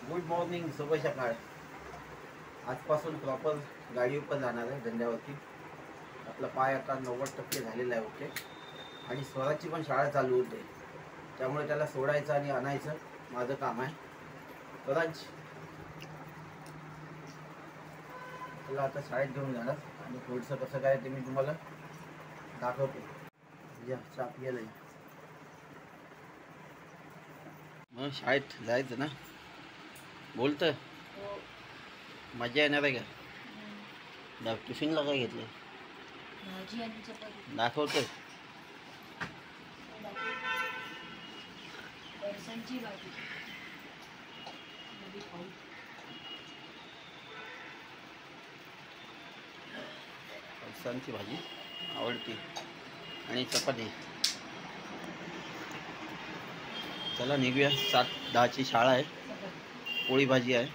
Good morning, शुभ सकाळ. आजपासून प्रॉपर गाडीवर जाणार आहे धंद्यावरती. आपला पाय आता 90% झालेला आहे. ओके. आणि स्वराजची पण शाळा चालू होते, त्यामुळे त्याला सोडायचं आणि आणायचं माझं काम आहे. स्वराज त्याला आता शाळेत घेऊन जाणार आणि थोडंसं कसं काय ते मी तुम्हाला दाखवतो. या चहा पियाला या. मग शाळेत जायचं ना, बोलतं मजा येणार आहे का? टिफिनला काय घेतलं दाखवतोय. फरसाणची भाजी आवडती आणि चपाती. चला निघूया. 7:10ची शाळा आहे. पोळी भाजी आहे.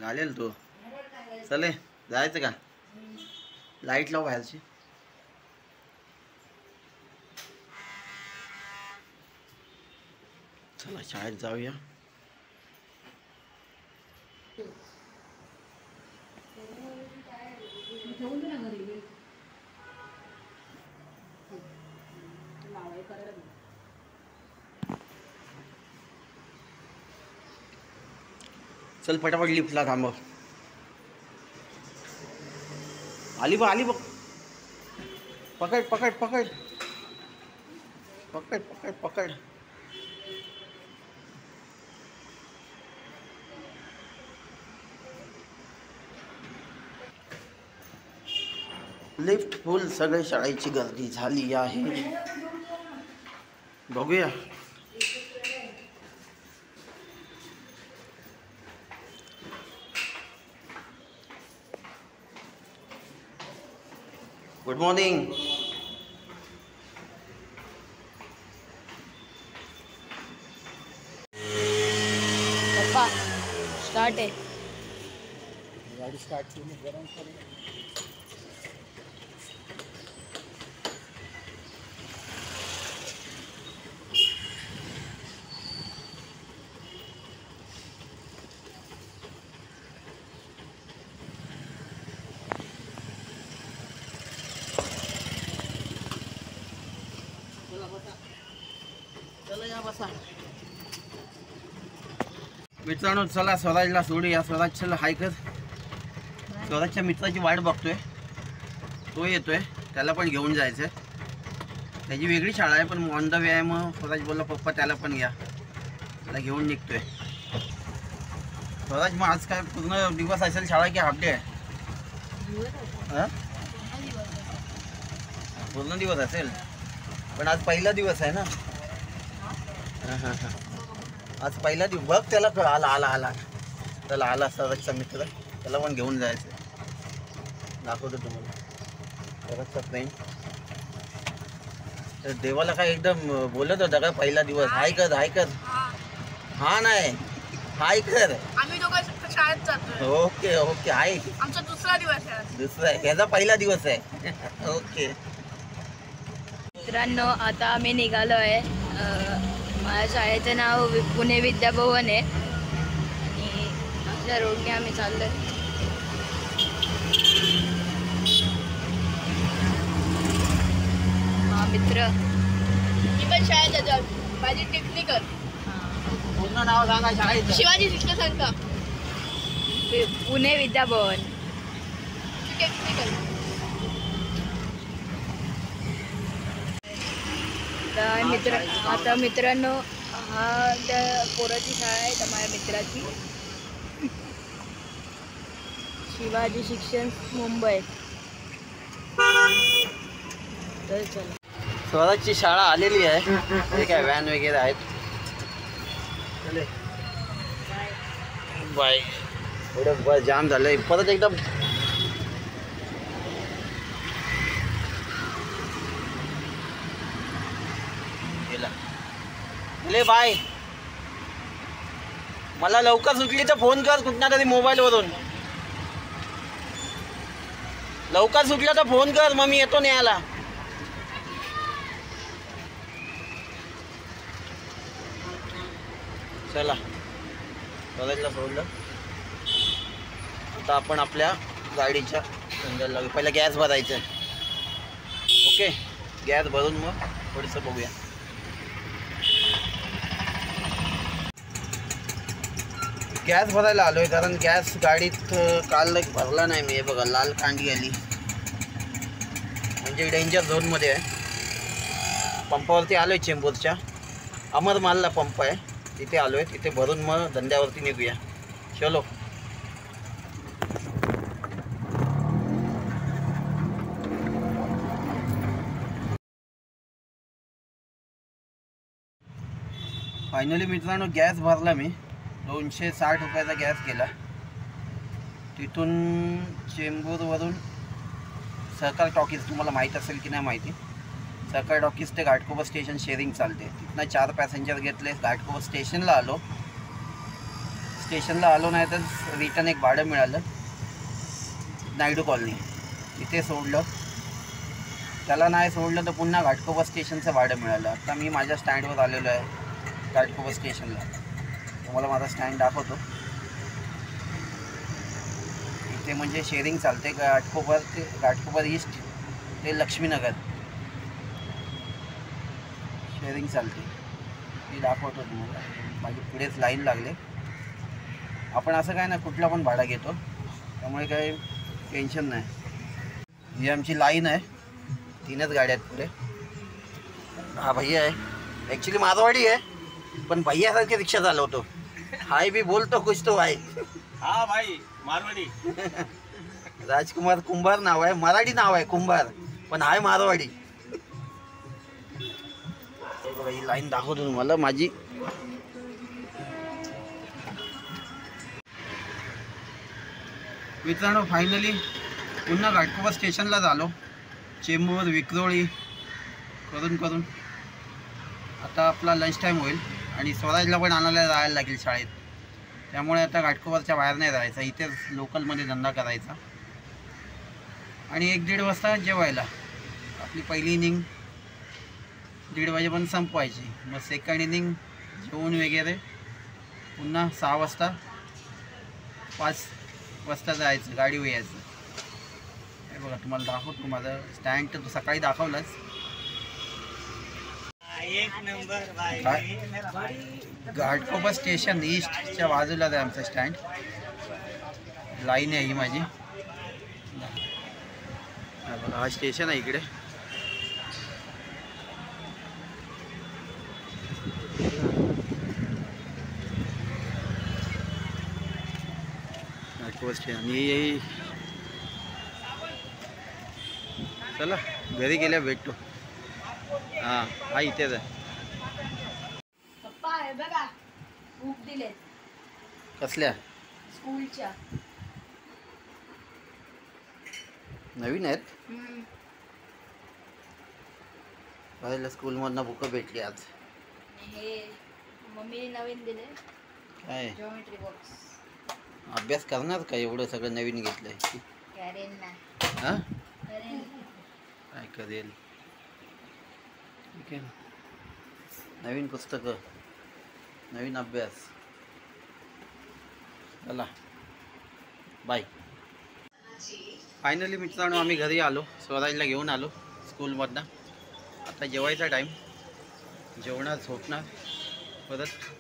घालेल तो. चले जायचं का? लाईट लाव बाहेरची. चला शाळेत जाऊया. चल पटापट लिफ्टला थांबव. आली बघ, आली बघ. पकड पकड पकड पकड पकड पकड. लिफ्ट फुल. सगळे शाळेची गर्दी झाली आहे. बघूया. Good morning. पप्पा स्टार्ट आहे. गाडी स्टार्ट केली. गरम करू. चला या बसा. मित्रांनो चला स्वराजला सोडूया. स्वराज चला हाय कर. स्वराजच्या मित्राची वाट बघतोय. तो येतोय, त्याला पण घेऊन जायचं. त्याची वेगळी शाळा आहे पण ऑन द वे आहे. मग स्वराज बोलला पप्पा त्याला पण घ्या. त्याला घेऊन निघतोय. स्वराज मग आज काय पूर्ण दिवस असेल शाळा की हाफ डे आहे? पूर्ण दिवस असेल पण आज पहिला दिवस आहे ना. हां हां. आज पहिला दिवस. बघ त्याला आला आला आला. त्याला आला स्वराजचा मित्र. त्याला पण घेऊन जायचं. दाखवतो तुम्हाला स्वराजचा फ्रेंड. तर देवाला काय एकदम बोलत होता का पहिला दिवस? हाय कर हाय कर. हा नाही हाय कर. आम्ही दोघं शाळेत जातो. Okay okay. हाय. आमचा दुसरा दिवस आहे. दुसरा आहे. ह्याचा पहिला दिवस आहे. ओके मित्रांनो आता आम्ही निघालो आहे. माझ्या शाळेचं नाव पुणे विद्याभवन आहे आणि अशा रोडने आम्ही चाललो आहे. हा मित्र. मी पण शाळेत जातो. माझी टेक्निकल. पूर्ण नाव सांगा शाळेचं. शिवाजी शिक्षण संस्था पुणे विद्याभवन. टेक्निकल. आता मित्रांनो हा त्या पोराची शाळा आहे. त्या माझ्या मित्राची शिवाजी शिक्षण मुंबई. तर चला. स्वराजची शाळा आलेली आहे. हे काय व्हॅन वगैरे आहेत. बाय. एवढं बस जाम झालंय. परत एकदम गेला. बाय. मला लवकर सुटली तर फोन कर कुठल्या तरी मोबाईलवरून. लवकर सुटलं तर फोन कर, मग मी येतो न्यायला. चला कॉलेजला सोडलं. आता आपण आपल्या गाडीच्या धंद्याला लागू. पहिला गॅस भरायचं आहे. ओके, गॅस भरून मग थोडंसं बघूया. गॅस भरायला आलोय कारण गॅस गाडीत काल भरला नाही मी. हे बघा लाल कांडी आली, म्हणजे डेंजर झोनमध्ये आहे. पंपावरती आलोय चेंबूरच्या अमरमालला पंप आहे, तिथे आलोय. तिथे भरून मग धंद्यावरती निघूया. चलो. फायनली मित्रांनो गॅस भरला मी. 260 रुपयाचा गॅस केला. तिथून चेंबूरवरून सहकार टॉकीज, तुम्हाला माहीत असेल की नाही माहिती, सहकार टॉकीज ते घाटकोपर स्टेशन शेअरिंग चालते. तिथनं 4 पॅसेंजर घेतले. घाटकोपर स्टेशनला आलो. नाही तर रिटर्न एक भाडं मिळालं नायडू कॉलनी, तिथे सोडलं. त्याला नाही सोडलं तर पुन्हा घाटकोपर स्टेशनचं भाडं मिळालं. आता मी माझ्या स्टँडवर आलेलो आहे घाटकोपर स्टेशनला. तुम्हाला माझा स्टँड दाखवतो. इथे म्हणजे शेअरिंग चालते घाटकोपर ईस्ट ते लक्ष्मीनगर शेअरिंग चालते. मी दाखवतो तुम्हाला. माझी पुढेच लाईन लागले. आपण असं काय ना कुठला पण भाडा घेतो, त्यामुळे काही टेन्शन नाही. ही आमची लाईन आहे. 3च गाड्या आहेत पुढे. हा भैया आहे, ॲक्च्युली मारवाडी आहे पण भैयासारखी रिक्षा चालवतो. हाय भी बोलतो कुछ तो भाई. हाँ भाई मारवाड़ी. राजकुमार कुंभार नाव आहे, मराठी नाव आहे कुंभार, पण हाय मारवाडी. ही लाईन दाखवतो तुम्हाला माझी. मित्रांनो फायनली पुन्हा घाटकोपर स्टेशनला झालो. चेंबूर विक्रोळी करून आता आपला लंच टाईम होईल आणि स्वराजला पण आणायला जायला लागेल शाळेत. त्यामुळे आता घाटकोपरच्या बाहेर नाही जायचं, इथेच लोकलमध्ये धंदा करायचा. आणि 1-1.5 वाजता जेवायला. आपली पहिली इनिंग 1:30 वाजेपर्यंत संपवायची. मग सेकंड इनिंग जेवून वगैरे पुन्हा 6 वाजता 5 वाजता जायचं, गाडीवर यायचं. हे बघा तुम्हाला दाखवतो. माझं स्टँड तर सकाळी दाखवलंच. एक नंबर भाई. घाटकोपर स्टेशन ईस्टच्या बाजूलाच आहे आमचं स्टँड. लाईन आहे ही माझी. हा स्टेशन आहे इकडे. घाटकोपर स्टेशन. आणि चला घरी गेल्या भेटतो. हां हा इथेच आहे. पप्पा आहे बघा, बुक दिलेत कसल्या स्कूलच्या. नवीन आहेत. पहिलं स्कूलमधनं बुकं भेटली आज. हे मम्मीने नवीन दिले काय जॉमेट्री बॉक्स. अभ्यास करणार का एवढं सगळं नवीन घेतलंय? करेन ना. हां करेन. काय करेल. ठीक आहे. नवीन पुस्तकं, नवीन अभ्यास. चला बाय. फायनली मित्रांनो आम्ही घरी आलो. स्वराजला घेऊन आलो स्कूलमधनं. आता जेवायचा टाईम. जेवणार, झोपणार, परत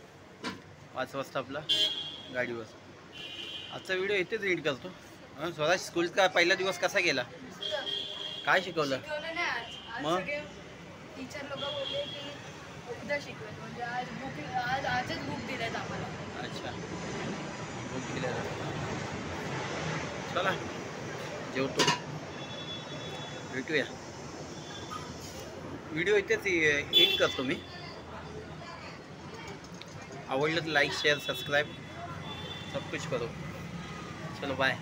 5 वाजता आपला गाडीवर. आजचा व्हिडिओ इथेच एडिट करतो. स्वराज स्कूलचा पहिला दिवस कसा गेला? काय शिकवलं? मग टीचर लोक बोलले की उद्या शिकवेल, म्हणजे आजच बुक दिलेत आम्हाला. अच्छा बुक दिल्या. चला जेवतो, भेटूया. व्हिडिओ इथेच एंड करतो मी. आवडलं तर लाईक शेअर सबस्क्राईब सब कुछ करो. चलो बाय.